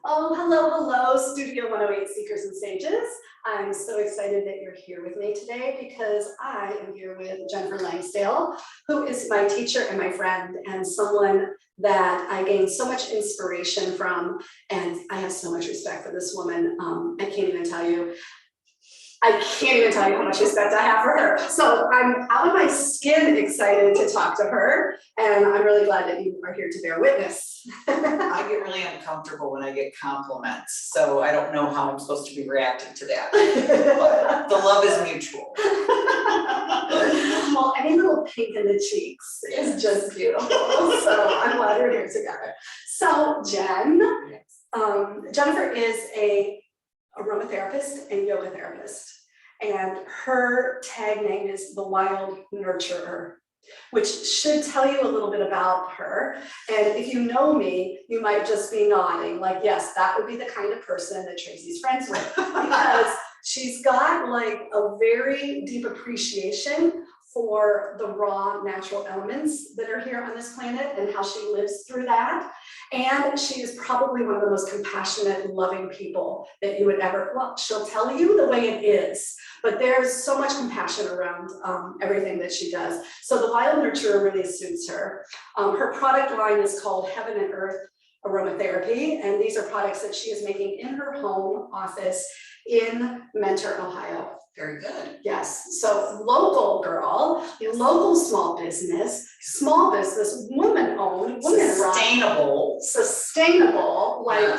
Oh, hello, Studio 108 Seekers and Sages. I'm so excited that you're here with me today because I am here with Jennifer Lansdale, who is my teacher and my friend and someone that I gained so much inspiration from, and I have so much respect for this woman. I can't even tell you how much respect I have for her. So I'm out of my skin excited to talk to her, and I'm really glad that you are here to bear witness. I get really uncomfortable when I get compliments, so I don't know how I'm supposed to be reacting to that. But the love is mutual. Well, any little pink in the cheeks is just beautiful. So I'm glad we're here together. So Jenn, Jennifer is a aromatherapist and yoga therapist, and her tag name is the Wild Nurturer, which should tell you a little bit about her. And if you know me, you might just be nodding like, yes, that would be the kind of person that Tracy's friends with, because she's got like a very deep appreciation for the raw natural elements that are here on this planet and how she lives through that. And she is probably one of the most compassionate, loving people that you would ever, well, she'll tell you the way it is, but there's so much compassion around everything that she does. So the Wild Nurturer really suits her. Her product line is called Heaven Earth Aromatherapy, and these are products that she is making in her home office in Mentor, Ohio. Very good. Yes, so local girl, local small business, woman-owned, Sustainable. Sustainable, like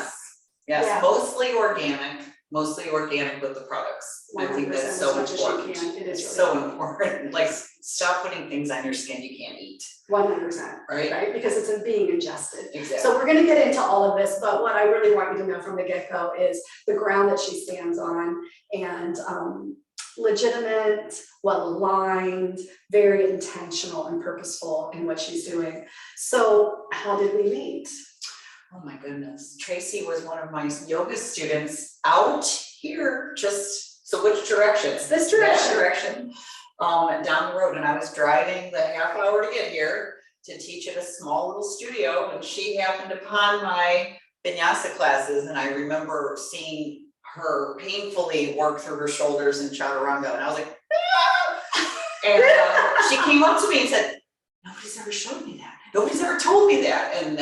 Yes, yeah. mostly organic with the products. I think that's so important. It is really so important. Like, stop putting things on your skin you can't eat. 100%, right? Because it's being ingested. Exactly. So we're going to get into all of this, but what I really want you to know from the get-go is the ground that she stands on, and legitimate, well-aligned, very intentional and purposeful in what she's doing. So how did we meet? Oh my goodness. Tracy was one of my yoga students out here, so which direction? It's this direction. That direction, down the road. And I was driving the half hour to get here to teach at a small little studio, and she happened upon my vinyasa classes, and I remember seeing her painfully work through her shoulders in chaturanga, and I was like, ah! And she came up to me and said, nobody's ever showed me that. Nobody's ever told me that. And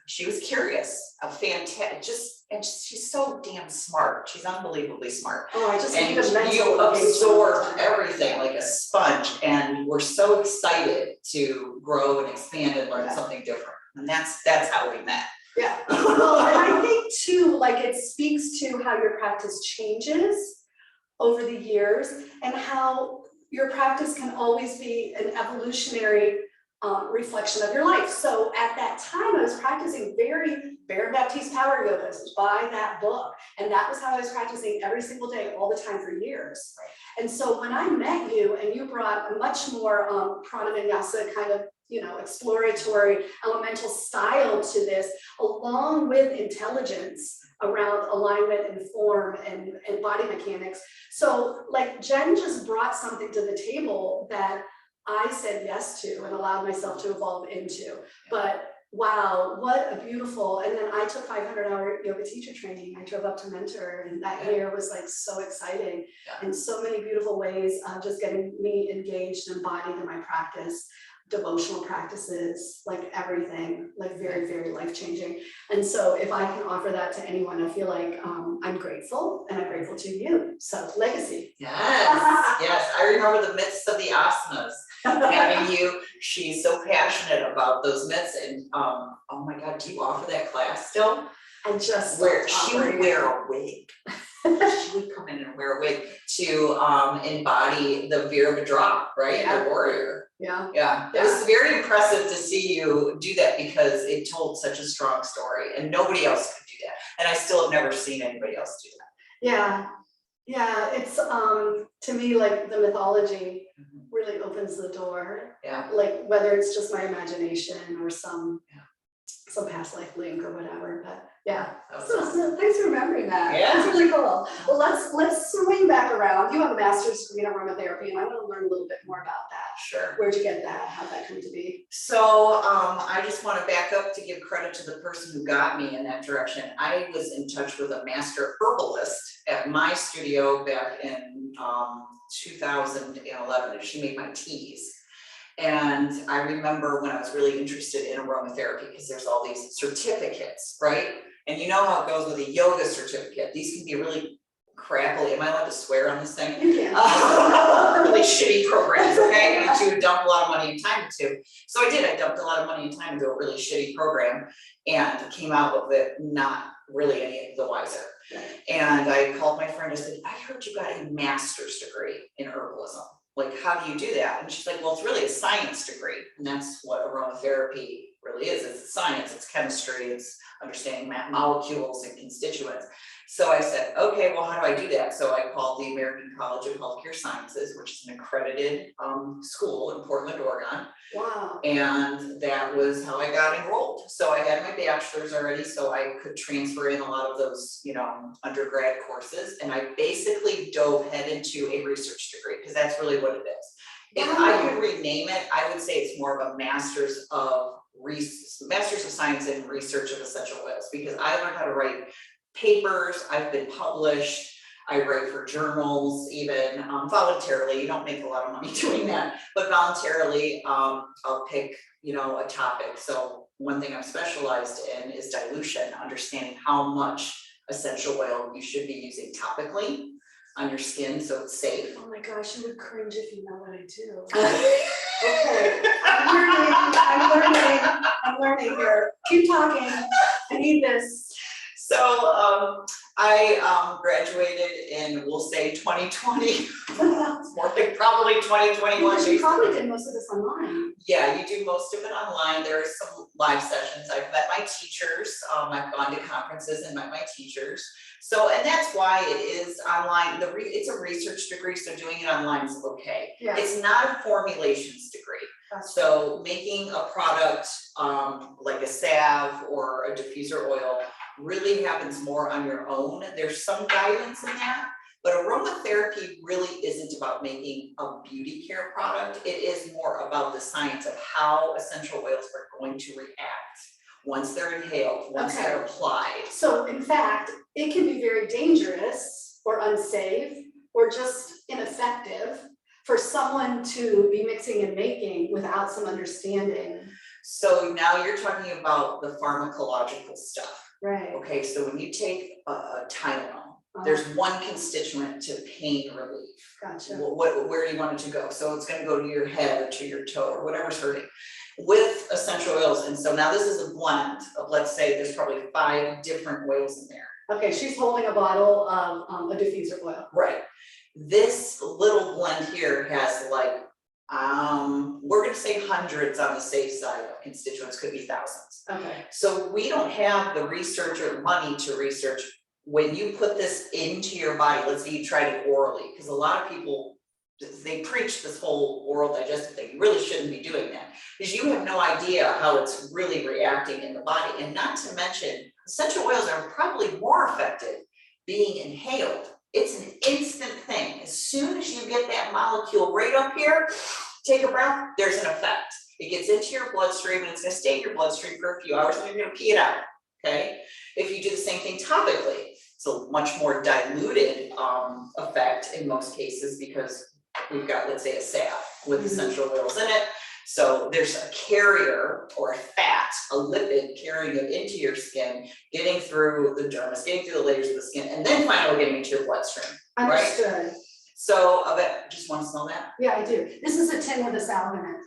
she was curious, and she's so damn smart. She's unbelievably smart. Oh, I just and need a mental you absorb everything like a sponge, and we're so excited to grow and expand and learn something different. And that's how we met. Yeah, well, and I think too, like it speaks to how your practice changes over the years and how your practice can always be an evolutionary reflection of your life. So at that time, I was practicing very Baron Baptiste Power Yoga, by that book, and that was how I was practicing every single day, all the time for years. And so when I met you, and you brought a much more prana vinyasa kind of exploratory elemental style to this, along with intelligence around alignment and form and body mechanics. So like Jenn just brought something to the table that I said yes to and allowed myself to evolve into. But wow, what a beautiful, and then I took 500-hour yoga teacher training. I drove up to Mentor, and that year was like so exciting in so many beautiful ways, just getting me engaged and embodied in my practice. Devotional practices, like everything, like very, very life-changing. And so if I can offer that to anyone, I feel like I'm grateful, and I'm grateful to you. So legacy. Yes, I remember the myths of the asanas. Having you, she's so passionate about those myths, and oh my God, do you offer that class still? And just where she would wear a wig. She would come in and wear a wig to embody the Virabhadra, right? The warrior. Yeah. It was very impressive to see you do that, because it told such a strong story, and nobody else could do that. And I still have never seen anybody else do that. Yeah, it's to me, like the mythology really opens the door. Like whether it's just my imagination or some some past life link or whatever, but yeah. That was So thanks for remembering that. Yeah. That's really cool. Well, let's swing back around. You have a master's degree in aromatherapy, and I want to learn a little bit more about that. Sure. Where'd you get that? How'd that come to be? So I just want to back up to give credit to the person who got me in that direction. I was in touch with a master herbalist at my studio back in 2011, and she made my teas. And I remember when I was really interested in aromatherapy, because there's all these certificates, right? And you know how it goes with a yoga certificate. These can be really crappily, am I allowed to swear on this thing? You can. Really shitty programs, okay? And you dump a lot of money and time into. So I did, I dumped a lot of money and time into a really shitty program and came out of it not really any the wiser. And I called my friend, I said, I heard you got a master's degree in herbalism. Like, how do you do that? And she's like, well, it's really a science degree. And that's what aromatherapy really is. It's science, it's chemistry, it's understanding molecules and constituents. So I said, okay, well, how do I do that? So I called the American College of Healthcare Sciences, which is an accredited school in Portland, Oregon. Wow. And that was how I got enrolled. So I had my bachelor's already, so I could transfer in a lot of those, you know, undergrad courses. And I basically dove head into a research degree, because that's really what it is. If I could rename it, I would say it's more of a master's of science in research of essential oils, because I learned how to write papers, I've been published, I write for journals, even voluntarily. You don't make a lot of money doing that, but voluntarily, I'll pick, you know, a topic. So one thing I'm specialized in is dilution, understanding how much essential oil you should be using topically on your skin so it's safe. Oh my gosh, you would cringe if you know what I do. Okay, I'm learning here. Keep talking, I need this. So I graduated in, we'll say 2020, more like probably 2021. Because you probably did most of this online. Yeah, you do most of it online. There are some live sessions. I've met my teachers. I've gone to conferences and met my teachers. So, and that's why it is online. It's a research degree, so doing it online is okay. Yeah. It's not a formulations degree. So making a product like a salve or a diffuser oil really happens more on your own. There's some guidance in that, but aromatherapy really isn't about making a beauty care product. It is more about the science of how essential oils are going to react once they're inhaled, once they're applied. So in fact, it can be very dangerous or unsafe or just ineffective for someone to be mixing and making without some understanding. So now you're talking about the pharmacological stuff. Right. Okay, so when you take a Tylenol, there's one constituent to pain relief. Gotcha. Where do you want it to go? So it's going to go to your head or to your toe or whatever's hurting with essential oils. And so now this is a blend of, let's say there's probably 5 different oils in there. Okay, she's holding a bottle of a diffuser oil. Right. This little blend here has like, we're going to say hundreds on the safe side of constituents, could be thousands. Okay. So we don't have the research or the money to research when you put this into your body. Let's say you tried it orally, because a lot of people, they preach this whole oral digestive thing. You really shouldn't be doing that, because you have no idea how it's really reacting in the body. And not to mention, essential oils are probably more effective being inhaled. It's an instant thing. As soon as you get that molecule right up here, take a breath, there's an effect. It gets into your bloodstream and it's gonna stay in your bloodstream for a few hours and you're gonna pee it out, okay? If you do the same thing topically, it's a much more diluted effect in most cases, because we've got, let's say, a salve with essential oils in it. So there's a carrier or a fat, a lipid carrying it into your skin, getting through the dermis, getting through the layers of the skin, and then finally getting into your bloodstream. Understood. Right? So I bet, just want to smell that? Yeah, I do. This is a tin with a salve in it.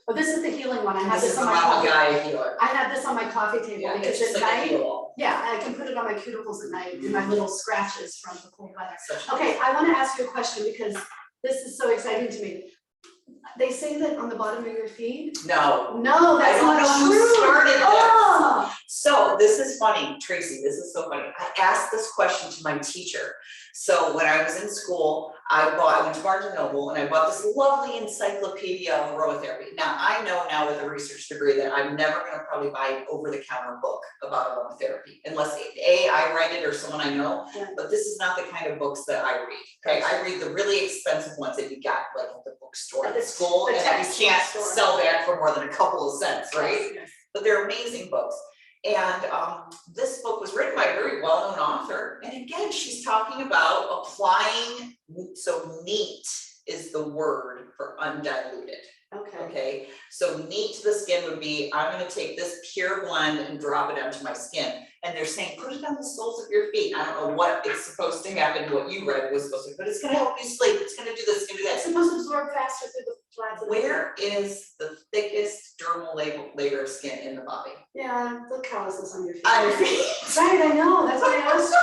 Oh, this is the healing one. I have this on my coffee. coffee. Guy healer. I have this on my coffee table, Yeah, because it's at like night, yeah, I can put it on my cuticles at night in my little scratches from the cold weather. Such Okay, I want to ask you a question because this is so exciting to me. They say that on the bottom of your feet? No. No, that's I don't not know true. who started this. Oh. So this is funny, Tracy, this is so funny. I asked this question to my teacher. So when I was in school, I went to Barnes and Noble and I bought this lovely encyclopedia of aromatherapy. Now, I know now with a research degree that I'm never gonna probably buy an over-the-counter book about aromatherapy, unless A, I write it or someone I know, but this is not the kind of books that I read, okay? I read the really expensive ones that you got like at the bookstore at school, and that you can't sell back for more than a couple of cents, right? Yes. But they're amazing books. And this book was written by a very well-known author. And again, she's talking about applying, so neat is the word for undiluted. Okay, so neat to the skin would be, I'm gonna take this pure blend and drop it onto my skin. And they're saying, put it on the soles of your feet. I don't know what it's supposed to happen, what you read was supposed to, but it's gonna help you sleep. It's gonna do this, it's gonna do that. It's supposed to absorb faster through the flats of the Where is the thickest dermal layer of skin in the body? Yeah, the calluses on your feet. On your feet. Right, I know, that's why I asked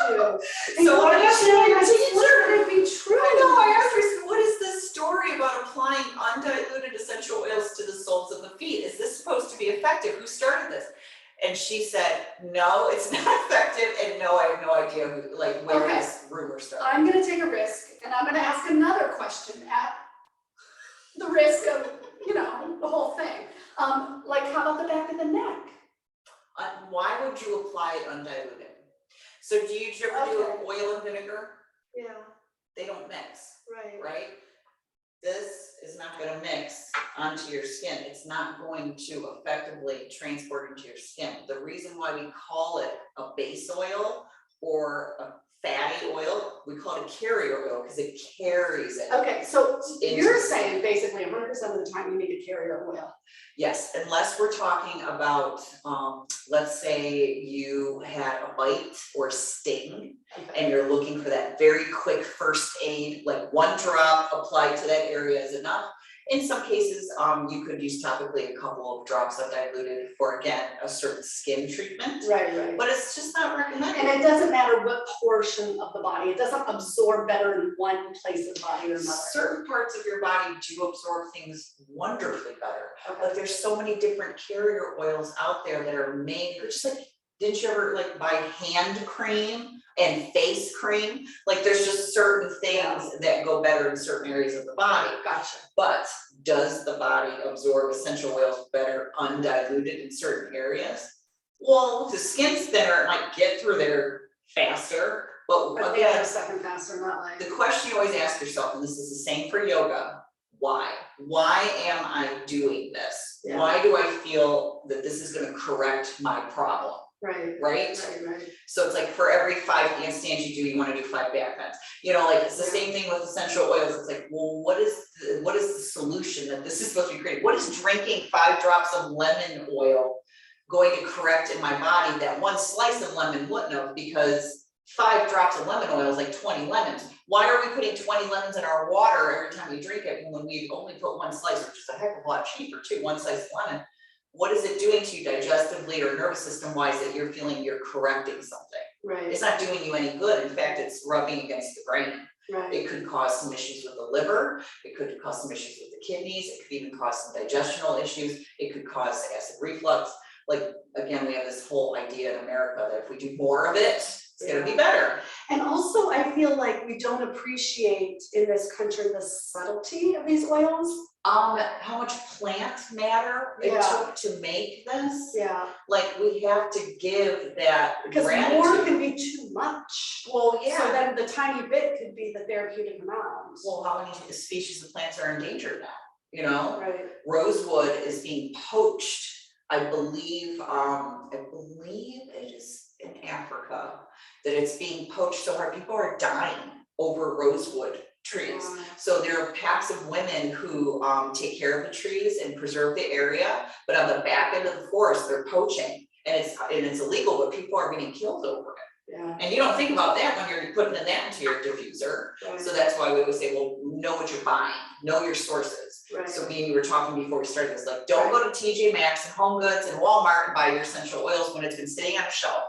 you. So what did did your Would teacher? it be true? I know, I asked her, I said, what is this story about applying undiluted essential oils to the soles of the feet? Is this supposed to be effective? Who started this? And she said, no, it's not effective, and no, I have no idea who, like, where this rumor started. I'm gonna take a risk, and I'm gonna ask another question at the risk of, you know, the whole thing. Like, how about the back of the neck? Why would you apply it undiluted? So do you ever do oil and vinegar? Yeah. They don't mix, Right. right? This is not gonna mix onto your skin. It's not going to effectively transport into your skin. The reason why we call it a base oil or a fatty oil, we call it a carrier oil because it carries it. Okay, so you're the saying basically 100% of the time you need a carrier oil. Yes, unless we're talking about, let's say you had a bite or sting and you're looking for that very quick first aid, like one drop applied to that area is enough. In some cases, you could use topically a couple of drops undiluted for, again, a certain skin treatment. Right. But it's just not recommended. And it doesn't matter what portion of the body, it doesn't absorb better in one place of the body or another. Certain parts of your body do absorb things wonderfully better, but there's so many different carrier oils out there that are made, just like, didn't you ever like buy hand cream and face cream? Like there's just certain things that go better in certain areas of the body. Gotcha. But does the body absorb essential oils better undiluted in certain areas? Well, the skin's thinner, it might get through there faster, but again, a second faster, not like. the question you always ask yourself, and this is the same for yoga, why? Why am I doing this? Yeah. Why do I feel that this is gonna correct my problem? Right? So it's like for every 5 handstands you do, you wanna do 5 back bends. You know, like it's the same thing with essential oils. It's like, well, what is the solution that this is supposed to be creating? What is drinking 5 drops of lemon oil going to correct in my body that one slice of lemon wouldn't have, because 5 drops of lemon oil is like 20 lemons. Why are we putting 20 lemons in our water every time we drink it when we only put 1 slice, which is a heck of a lot cheaper too, 1 slice of lemon? What is it doing to you digestively or nervous system wise that you're feeling you're correcting something? It's not doing you any good. In fact, it's rubbing against the brain. It could cause some issues with the liver. It could cause some issues with the kidneys. It could even cause some digestional issues. It could cause acid reflux. Like, again, we have this whole idea in America that if we do more of it, it's gonna be better. And also, I feel like we don't appreciate in this country the subtlety of these oils. How much plant matter it took to make this. Like, we have to give that because gratitude. More can be too much. Well, yeah. So then the tiny bit could be the therapeutic amount. Well, how many species of plants are endangered now? You know, Right. Rosewood is being poached. I believe it is in Africa that it's being poached so hard. People are dying over rosewood trees. So there are packs of women who take care of the trees and preserve the area, but on the back end of the forest, they're poaching, and it's illegal, but people are being killed over it. And you don't think about that when you're putting that into your diffuser. So that's why we always say, well, know what you're buying, know your sources. So me and you were talking before we started this, like, don't go to TJ Maxx and Home Goods and Walmart and buy your essential oils when it's been sitting on a shelf.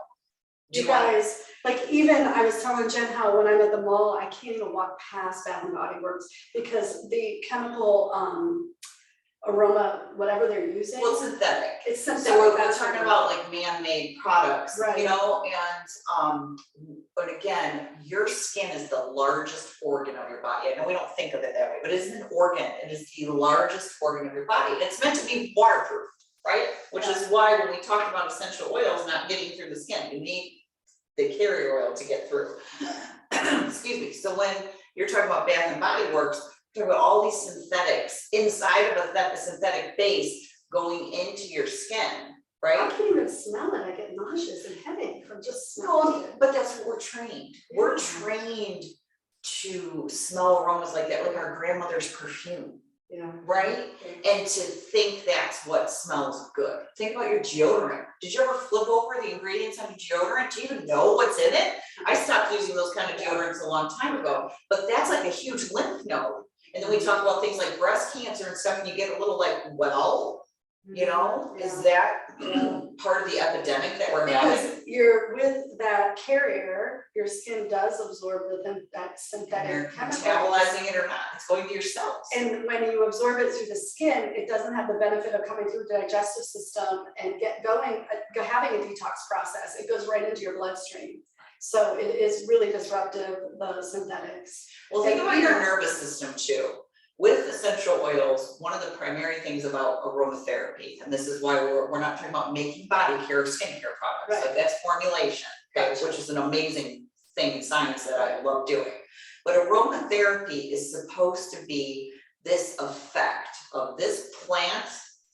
You guys, like, even I was telling Jen how when I'm at the mall, I can't even walk past Bath and Body Works because the chemical aroma, whatever they're using. Well, synthetic. It's synthetic. So we're that's talking what about like man-made products, Right. you know, and but again, your skin is the largest organ of your body. I know we don't think of it that way, but it is an organ. It is the largest organ of your body. And it's meant to be waterproof, right? Which is why when we talked about essential oils not getting through the skin, you need the carrier oil to get through. Excuse me. So when you're talking about Bath and Body Works, you're talking about all these synthetics inside of a synthetic base going into your skin, right? I can't even smell it. I get nauseous and headache from just smelling it. But that's what we're trained. We're trained to smell aromas like that, like our grandmother's perfume, Yeah. right? And to think that's what smells good. Think about your deodorant. Did you ever flip over the ingredients on your deodorant? Do you even know what's in it? I stopped using those kind of deodorants a long time ago, but that's like a huge lymph node. And then we talk about things like breast cancer and stuff, and you get a little like, well, you know, is that part of the epidemic that we're having? Because you're with that carrier, your skin does absorb that synthetic chemical. Metabolizing it or not, it's going to your cells. And when you absorb it through the skin, it doesn't have the benefit of coming through the digestive system and having a detox process. It goes right into your bloodstream. So it is really disruptive, the synthetics. Well, think about your nervous system too. With essential oils, one of the primary things about aromatherapy, and this is why we're not talking about making body care or skincare products, Right. like that's formulation, okay, which is an amazing thing in science that I love doing. But aromatherapy is supposed to be this effect of this plant,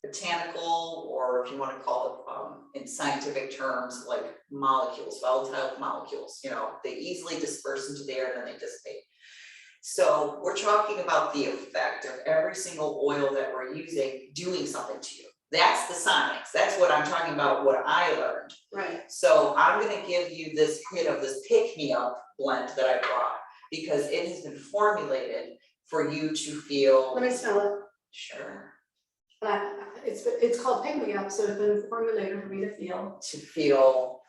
botanical, or if you want to call it in scientific terms, like molecules, volatile molecules, you know, they easily disperse into the air and then they dissipate. So we're talking about the effect of every single oil that we're using doing something to you. That's the science. That's what I'm talking about, what I learned. Right. So I'm going to give you this hit of this pick-me-up blend that I brought because it has been formulated for you to feel. Let me smell it. Sure. It's called Pick Me Up, so it's been formulated for me to feel. To feel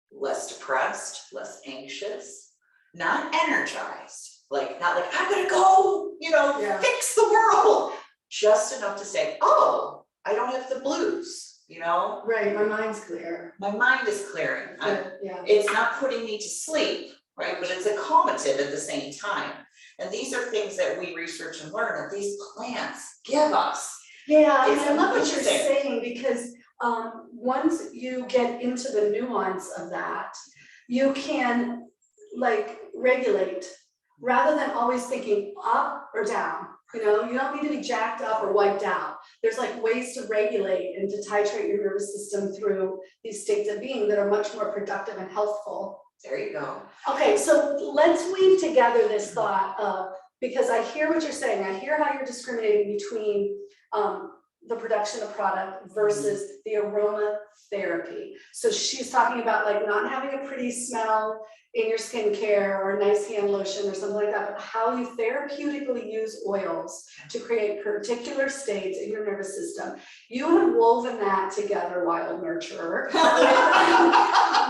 less depressed, less anxious, not energized. Like, not like, I'm gonna go, you know, fix the world. Just enough to say, oh, I don't have the blues, you know? Right, my mind's clear. My mind is clearing. Yeah. It's not putting me to sleep, right? But it's a calmative at the same time. And these are things that we research and learn that these plants give us. Yeah, and I love what you're saying because once you get into the nuance of that, you can like regulate rather than always thinking up or down. You know, you don't need to be jacked up or wiped out. There's like ways to regulate and to titrate your nervous system through these states of being that are much more productive and healthful. There you go. Okay, so let's weave together this thought of, because I hear what you're saying, I hear how you're discriminating between the production of product versus the aromatherapy. So she's talking about like not having a pretty smell in your skincare or a nice hand lotion or something like that, but how you therapeutically use oils to create particular states in your nervous system. You have woven that together, Wild Nurturer,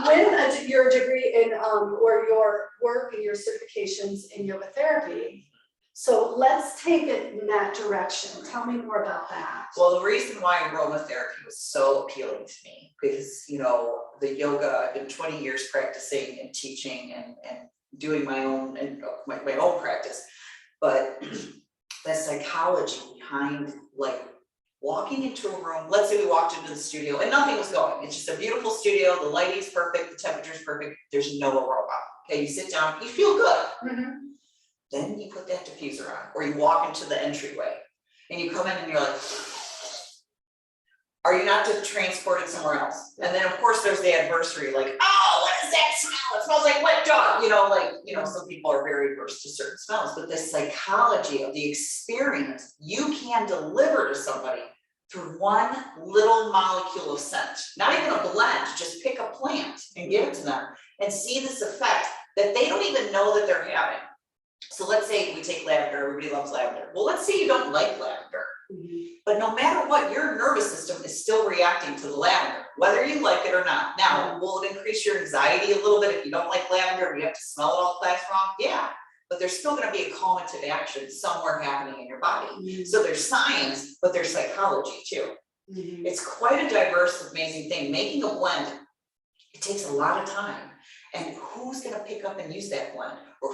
with your degree in or your work and your certifications in yoga therapy. So let's take it in that direction. Tell me more about that. Well, the reason why aromatherapy was so appealing to me, because, you know, the yoga, I've been 20 years practicing and teaching and doing my own my own practice, but the psychology behind like walking into a room, let's say we walked into the studio and nothing was going. It's just a beautiful studio, the lighting's perfect, the temperature's perfect, there's no aroma. Okay, you sit down, you feel good. Then you put that diffuser on, or you walk into the entryway and you come in and you're like, are you not transported somewhere else? And then of course there's the adversary, like, oh, what is that smell? It smells like wet dog. You know, like, you know, some people are very averse to certain smells, but the psychology of the experience you can deliver to somebody through one little molecule of scent, not even a blend, just pick a plant and give it to them and see this effect that they don't even know that they're having. So let's say we take lavender, everybody loves lavender. Well, let's say you don't like lavender, but no matter what, your nervous system is still reacting to the lavender, whether you like it or not. Now, will it increase your anxiety a little bit if you don't like lavender and you have to smell it all class wrong? Yeah, but there's still gonna be a calmative action somewhere happening in your body. Mhm. So there's science, but there's psychology too. Mhm. It's quite a diverse, amazing thing. Making a blend, it takes a lot of time. And who's gonna pick up and use that blend? Or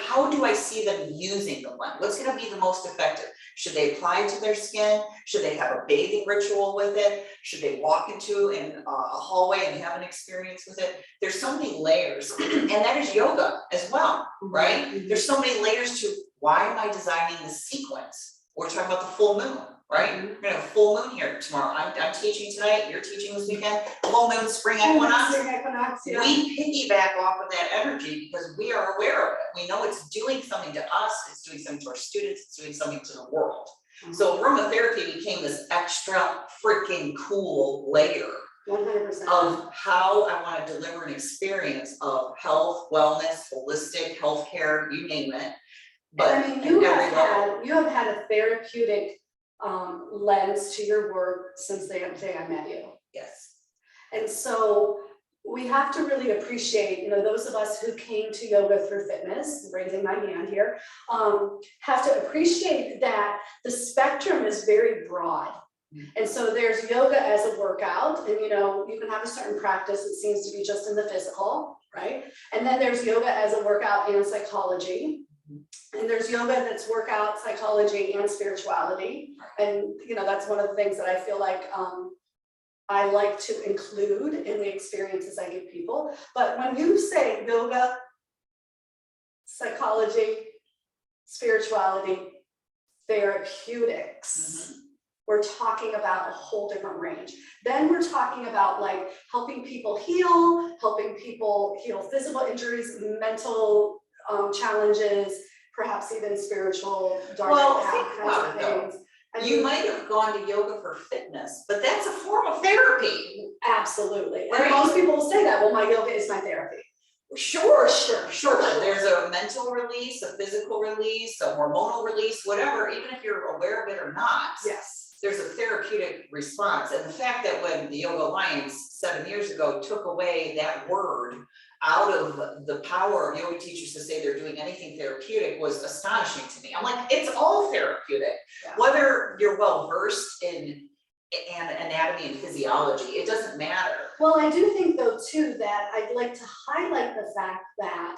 how do I see them using the blend? What's gonna be the most effective? Should they apply it to their skin? Should they have a bathing ritual with it? Should they walk into a hallway and have an experience with it? There's so many layers, and that is yoga as well, right? Mhm. There's so many layers to why am I designing the sequence? We're talking about the full moon, right? Mhm. We're gonna have a full moon here tomorrow. I'm teaching tonight, you're teaching this weekend, full moon, spring equinox. Yeah. We piggyback off of that energy because we are aware of it. We know it's doing something to us, it's doing something to our students, it's doing something to the world. So aromatherapy became this extra freaking cool layer 100%. of how I want to deliver an experience of health, wellness, holistic healthcare, you name it. But And I mean, at you every level. have had a therapeutic lens to your work since the day I met you. Yes. And so we have to really appreciate, you know, those of us who came to yoga through fitness, raising my hand here, have to appreciate that the spectrum is very broad. And so there's yoga as a workout, and you know, you can have a certain practice that seems to be just in the physical, right? And then there's yoga as a workout in psychology. And there's yoga that's workout, psychology, and spirituality. And you know, that's one of the things that I feel like I like to include in the experiences I give people. But when you say yoga, psychology, spirituality, therapeutics, we're talking about a whole different range. Then we're talking about like helping people heal physical injuries, mental challenges, perhaps even spiritual dark Think about it though. things. You might have gone to yoga for fitness, but that's a form of therapy. Absolutely. Right. And most people will say that, well, my yoga is my therapy. Sure. There's a mental release, a physical release, a hormonal release, whatever, even if you're aware of it or not. Yes. There's a therapeutic response. And the fact that when the Yoga Alliance 7 years ago took away that word out of the power of yoga teachers to say they're doing anything therapeutic was astonishing to me. I'm like, it's all therapeutic. Yeah. Whether you're well versed in anatomy and physiology, it doesn't matter. Well, I do think though too that I'd like to highlight the fact that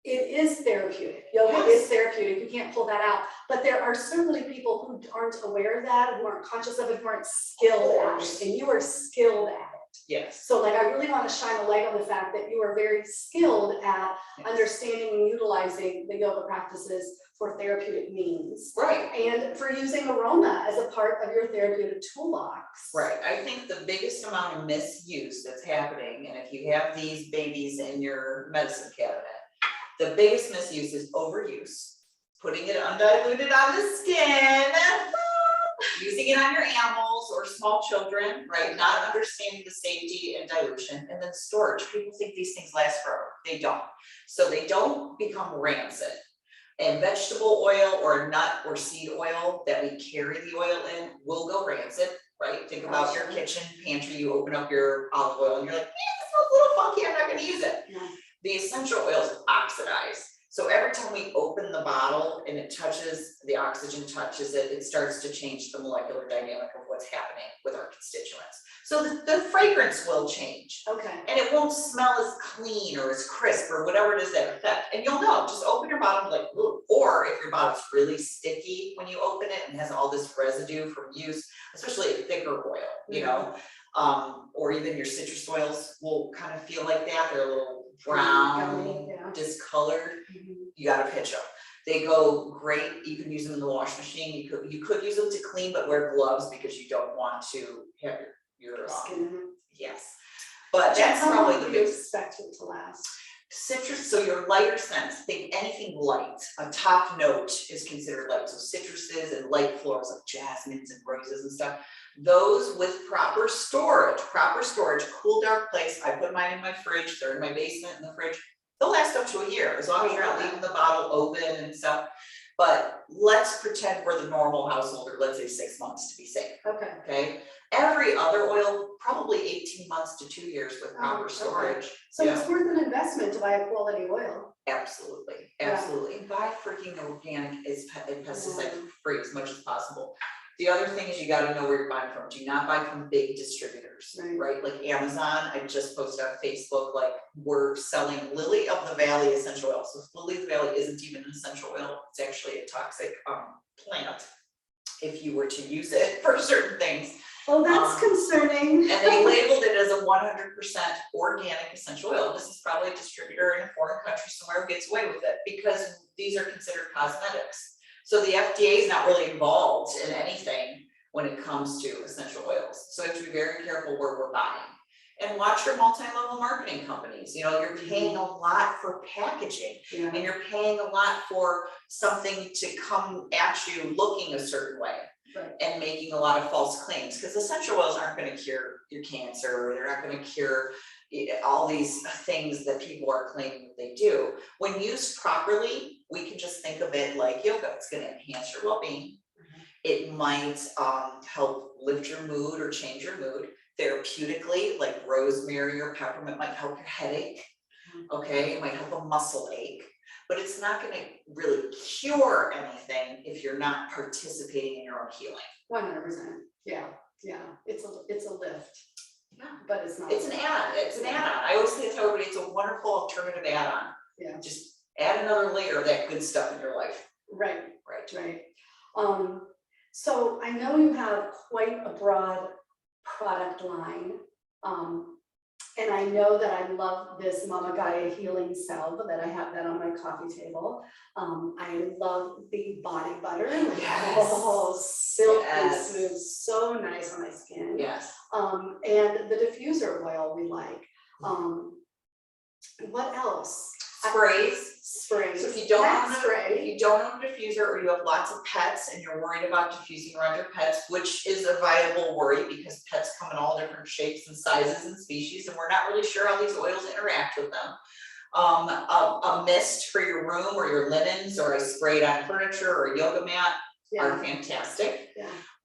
it is therapeutic. Yoga is therapeutic. You can't pull that out. But there are certainly people who aren't aware of that, who aren't conscious of it, who aren't skilled at it. And you are skilled at it. Yes. So like, I really want to shine a light on the fact that you are very skilled at understanding and utilizing the yoga practices for therapeutic means. Right. And for using aroma as a part of your therapeutic toolbox. Right. I think the biggest amount of misuse that's happening, and if you have these babies in your medicine cabinet, the biggest misuse is overuse. Putting it undiluted on the skin, using it on your animals or small children, right? Not understanding the safety and dilution, and then storage. People think these things last forever. They don't. So they don't become rancid. And vegetable oil or nut or seed oil that we carry the oil in will go rancid, right? Think about your kitchen pantry, you open up your olive oil and you're like, this smells a little funky, I'm not gonna use it. Yeah. The essential oils oxidize. So every time we open the bottle and it touches, the oxygen touches it, it starts to change the molecular dynamic of what's happening with our constituents. So the fragrance will change. Okay. And it won't smell as clean or as crisp or whatever it is that effect. And you'll know, just open your bottle like, ooh. Or if your bottle's really sticky when you open it and has all this residue from use, especially a thicker oil, you know, or even your citrus oils will kind of feel like that. They're a little brown, discolored. You gotta pitch them. They go great. You can use them in the wash machine. You could use them to clean, but wear gloves because you don't want to have your skin. Yes. But that's probably the biggest. Expect it to last. Citrus, so your lighter scents, think anything light. A top note is considered light. So citruses and light florals like jasmines and roses and stuff. Those with proper storage, cool, dark place. I put mine in my fridge. They're in my basement in the fridge. They'll last up to a year as long as you're not leaving the bottle open and stuff. But let's pretend we're the normal householder, let's say 6 months to be safe, Okay. okay? Every other oil, probably 18 months to 2 years with proper Okay. storage. So Yeah. it's worth an investment to buy a quality oil. Absolutely, Yeah. absolutely. And buy freaking organic and pesticide free as much as possible. The other thing is you gotta know where you're buying from. Do not buy from big distributors, right? Like Amazon, I just posted on Facebook, like we're selling Lily of the Valley essential oil. So Lily of the Valley isn't even an essential oil, it's actually a toxic plant if you were to use it for certain things. Oh, that's concerning. And they labeled it as a 100% organic essential oil. This is probably a distributor in a foreign country somewhere who gets away with it because these are considered cosmetics. So the FDA is not really involved in anything when it comes to essential oils. So you have to be very careful where we're buying. And watch your multi-level marketing companies. You know, you're paying a lot for packaging and you're paying a lot for something to come at you looking a certain way. Right. And making a lot of false claims, because essential oils aren't going to cure your cancer, they're not going to cure all these things that people are claiming that they do. When used properly, we can just think of it like yoga. It's going to enhance your well-being. It might help lift your mood or change your mood. Therapeutically, like rosemary or peppermint might help your headache. Okay, it might help a muscle ache. But it's not going to really cure anything if you're not participating in your own healing. 100%. Yeah, yeah. It's a lift. Yeah, but it's not. It's an add. It's an add-on. I always say to everybody, it's a wonderful alternative add-on. Yeah. Just add another layer of that good stuff in your life. Right. So I know you have quite a broad product line. And I know that I love this Mama Gaia healing salve, that I have that on my coffee table. I love the body butter. Yes. Oh, silky smooth, so nice on my skin. Yes. And the diffuser oil we like. What else? Sprays. Sprays. So if you don't own a diffuser, or you have lots of pets and you're worried about diffusing around your pets, which is a viable worry because pets come in all different shapes and sizes and species, and we're not really sure how these oils interact with them. A mist for your room or your linens, or a sprayed on furniture or a yoga mat are fantastic.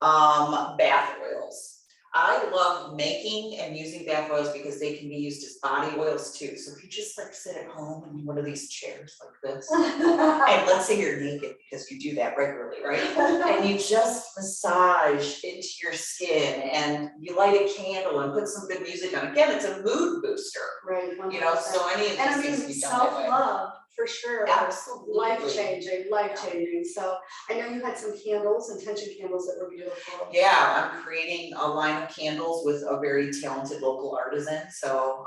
Bath oils. I love making and using bath oils because they can be used as body oils too. So if you just like sit at home in one of these chairs like this, and let's say you're naked because you do that regularly, right? And you just massage into your skin and you light a candle and put some good music on. Again, it's a mood booster. Right. 100%. You know, so any of these things can be done that way. Self-love. For sure. Absolutely. Life-changing. So I know you had some candles, intention candles that were beautiful. Yeah, I'm creating a line of candles with a very talented local artisan. So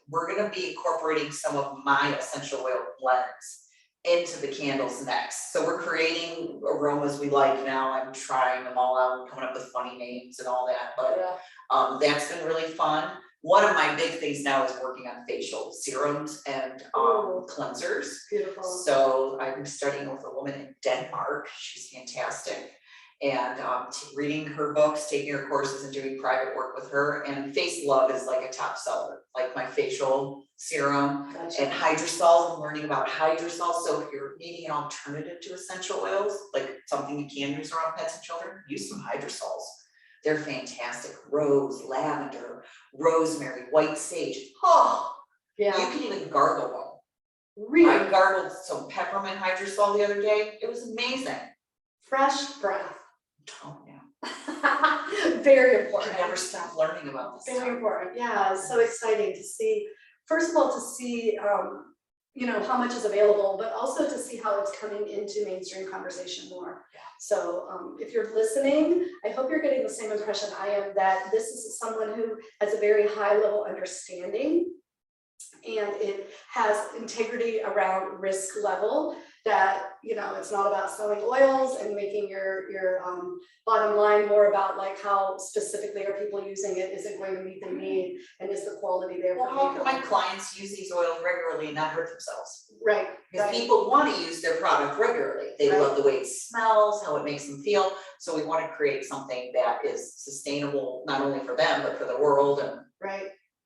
we're going to be incorporating some of my essential oil blends into the candles next. So we're creating aromas we like now. I'm trying them all out, coming up with funny names and all that. But that's been really fun. One of my big things now is working on facial serums and cleansers. Beautiful. So I'm studying with a woman in Denmark. She's fantastic. And reading her books, taking her courses, and doing private work with her. And Face Love is like a top seller, like my facial serum. Gotcha. And hydrosols. I'm learning about hydrosols. So if you're needing an alternative to essential oils, like something you can use around pets and children, use some hydrosols. They're fantastic. Rose, lavender, rosemary, white sage. Oh, yeah. You can even gargle them. Really? I gargled some peppermint hydrosol the other day. It was amazing. Fresh breath. Oh, yeah. Very important. You never stop learning about this. Very important. Yeah, it's so exciting to see. First of all, to see you know, how much is available, but also to see how it's coming into mainstream conversation more. Yeah. So if you're listening, I hope you're getting the same impression I am, that this is someone who has a very high level understanding, and it has integrity around risk level, that, you know, it's not about selling oils and making your bottom line more about like how specifically are people using it, is it going to meet the need, and is the quality there? Well, how can my clients use these oils regularly and not hurt themselves? Right. Because people want to use their product regularly. They love the way it smells, how it makes them feel. So we want to create something that is sustainable, not only for them, but for the world and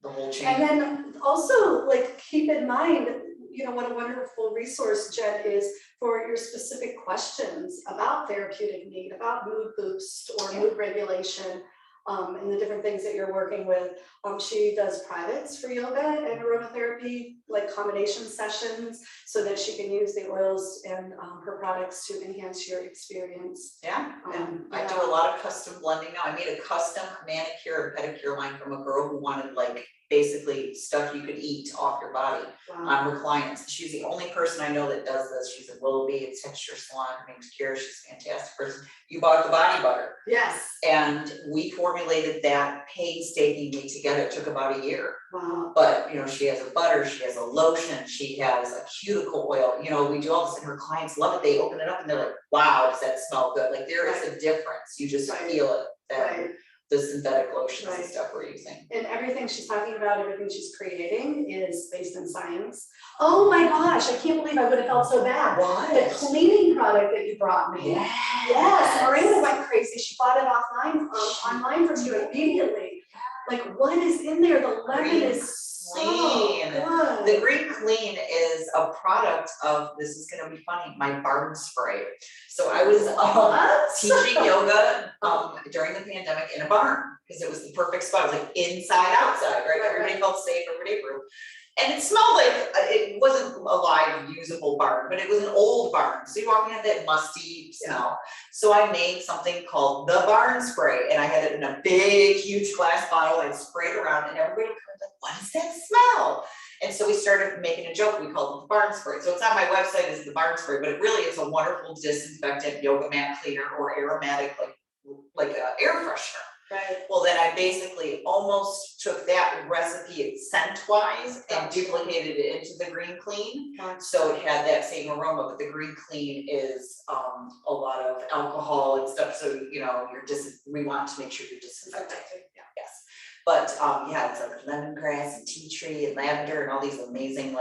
the whole chain. And then also, like, keep in mind, what a wonderful resource Jenn is for your specific questions about therapeutic need, about mood boost or mood regulation, and the different things that you're working with. She does privates for yoga and aromatherapy, like combination sessions, so that she can use the oils and her products to enhance your experience. I do a lot of custom blending now. I made a custom manicure and pedicure line from a girl who wanted like basically stuff you could eat off your body on her clients. She's the only person I know that does this. She's a Willoughby, it's texture salon. Her name's Kira. She's a fantastic person. You bought the body butter. Yes. And we formulated that painstakingly together. It took about a year. Wow. But she has a butter, she has a lotion, she has a cuticle oil. We do all this and her clients love it. They open it up and they're like, wow, does that smell good? Like there is a difference. You just feel it. That the synthetic lotions and stuff we're using. And everything she's talking about, everything she's creating is based in science. Oh my gosh, I can't believe I would have felt so bad. What? The cleaning product that you brought me. Yes, Miranda went crazy. She bought it online from you immediately. Like, what is in there? The lemon is so good. The Green Clean is a product of, this is gonna be funny, my barn spray. So I was teaching yoga during the pandemic in a barn, because it was the perfect spot. It was like inside, outside, right? Everybody felt safe, everybody approved. And it smelled like, it wasn't a live, usable barn, but it was an old barn. So you walk in, had that musty smell. So I made something called the barn spray, and I had it in a big, huge glass bottle. I sprayed around, and everybody was like, what is that smell? And so we started making a joke. We called it the barn spray. So it's on my website as the barn spray, but it really is a wonderful disinfectant, yoga mat cleaner, or aromatic, like an air freshener. Right. Well, then I basically almost took that recipe scent-wise and duplicated it into the Green Clean. So it had that same aroma, but the Green Clean is a lot of alcohol and stuff. So we want to make sure you're disinfecting. Yes. But it's like lemongrass and tea tree and lavender and all these amazing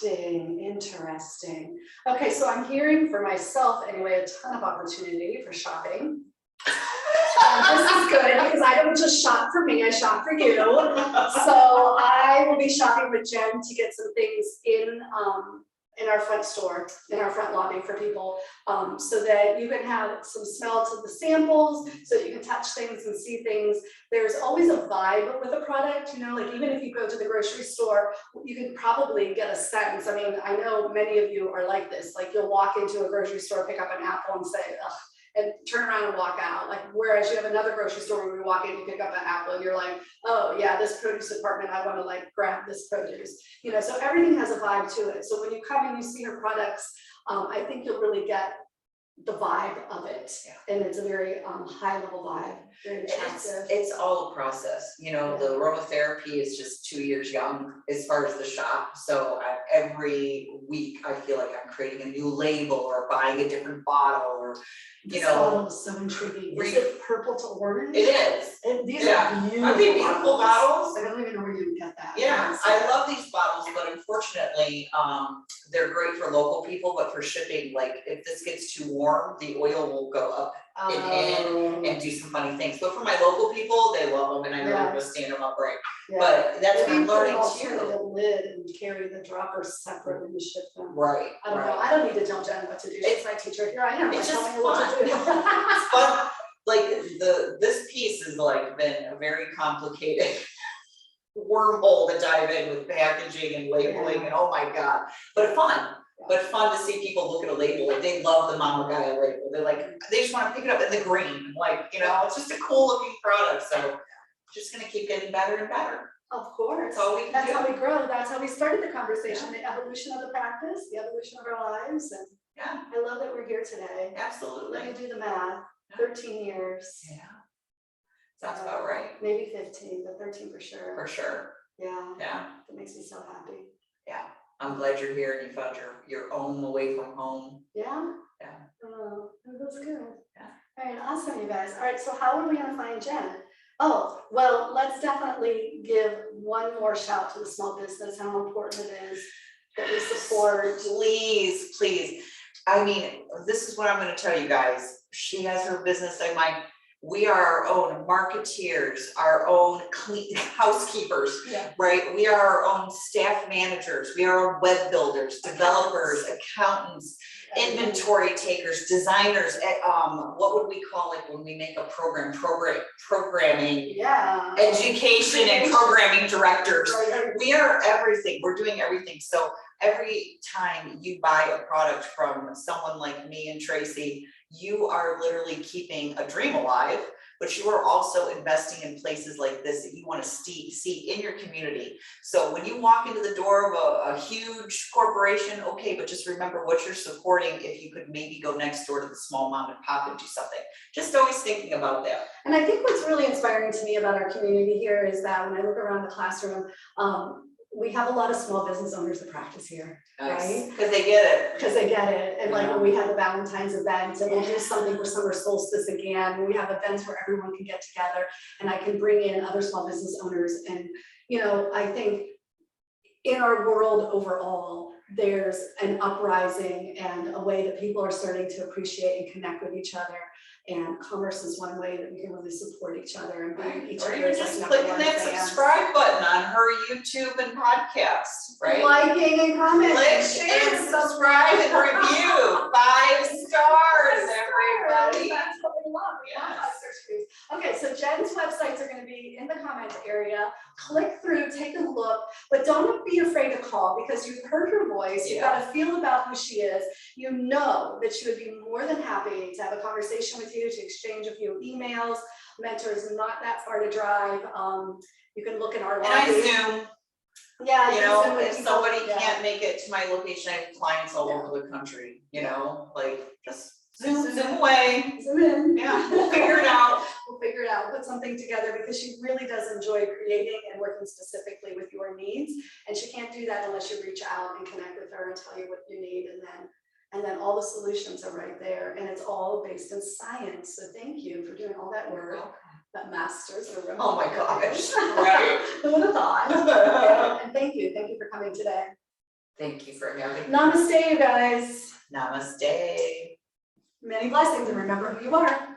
Interesting. Okay, so I'm hearing for myself anyway a ton of opportunity for shopping. This is good because I don't just shop for me, I shop for you. So I will be shopping with Jenn to get some things in our front store, in our front lobby for people, so that you can have some smell to the samples, so that you can touch things and see things. There's always a vibe with a product, like even if you go to the grocery store, you can probably get a sense. I mean, I know many of you are like this, like you'll walk into a grocery store, pick up an apple and say, ugh, and turn around and walk out. Like, whereas you have another grocery store where you walk in, you pick up an apple and you're like, oh yeah, this produce department, I want to grab this produce. So everything has a vibe to it. So when you come and you see her products, I think you'll really get the vibe of it. And it's a very high level vibe, very attractive. It's all a process. The aromatherapy is just 2 years young as far as the shop. So every week I feel like I'm creating a new label or buying a different bottle or, This bottle is so intriguing. Is it purple to orange? It is. These are beautiful. Aren't they beautiful bottles? I don't even know where you get that. Yeah, I love these bottles, but unfortunately, they're great for local people, but for shipping, if this gets too warm, the oil will go up and do some funny things. But for my local people, they love them, and I know they're gonna stand them up right. But that's what I'm learning too. The lid and carry the droppers separate when you ship them. Right. I don't know. I don't need to tell Jenn what to do. She's my teacher. Here I am. It's just fun. What to do. It's fun. This piece has been a very complicated wormhole to dive in with packaging and labeling and oh my god, but fun to see people look at a label. They love the Mama Gaia label. They just want to pick it up in the green, it's just a cool looking product. So just gonna keep getting better and better. Of course. That's how we grow. That's how we started the conversation, the evolution of the practice, the evolution of our lives. And I love that we're here today. Absolutely. Let me do the math. 13 years. Yeah. Sounds about right. Maybe 15, but 13 for sure. For sure. Yeah. Yeah. That makes me so happy. Yeah. I'm glad you're here and you found your own away from home. Yeah. Yeah. Oh, that's good. Yeah. All right, awesome, you guys. All right, so how are we gonna find Jenn? Oh, well, let's definitely give one more shout to the small business, how important it is that we support. Please. I mean, this is what I'm gonna tell you guys. She has her business, We are our own marketeers, our own housekeepers, Yeah. right? We are our own staff managers. We are our web builders, developers, accountants, inventory takers, designers. What would we call it when we make a programming, Yeah. education and programming directors. Right. We are everything. We're doing everything. So every time you buy a product from someone like me and Tracy, you are literally keeping a dream alive, but you are also investing in places like this that you want to see in your community. So when you walk into the door of a huge corporation, okay, but just remember what you're supporting. If you could maybe go next door to the small mom and pop and do something, just always thinking about that. And I think what's really inspiring to me about our community here is that when I look around the classroom, we have a lot of small business owners that practice here, right? Because they get it. Because they get it. And like when we have the Valentine's event, and we'll do something for summer solstice again, we have events where everyone can get together and I can bring in other small business owners. And, you know, I think in our world overall, there's an uprising and a way that people are starting to appreciate and connect with each other. And commerce is one way that we can really support each other and bring each Or other. even just clicking that subscribe button on her YouTube and podcast, right? Liking and commenting. Click and subscribe and review. 5 stars, everybody. That's what we love. We love 5-star reviews. Okay, so Jen's websites are going to be in the comments area. Click through, take a look, but don't be afraid to call because you've heard her voice. You've got a feel about who she is. You know that she would be more than happy to have a conversation with you, to exchange a few emails. Mentor is not that far to drive. You can look in our lobby. And I Zoom. Yeah, you know, if people, somebody can't make it to my location, I have clients all over the country, you know, like just zoom away. Zoom in. Yeah, we'll figure it out. We'll figure it out, put something together because she really does enjoy creating and working specifically with your needs. And she can't do that unless you reach out and connect with her and tell you what you need. And then all the solutions are right there. And it's all based in science. So thank you for doing all that work. That master's in aromatherapy. Oh my gosh, right? Who would have thought? And thank you for coming today. Thank you for having me. Namaste, you guys. Namaste. Many blessings, and remember who you are.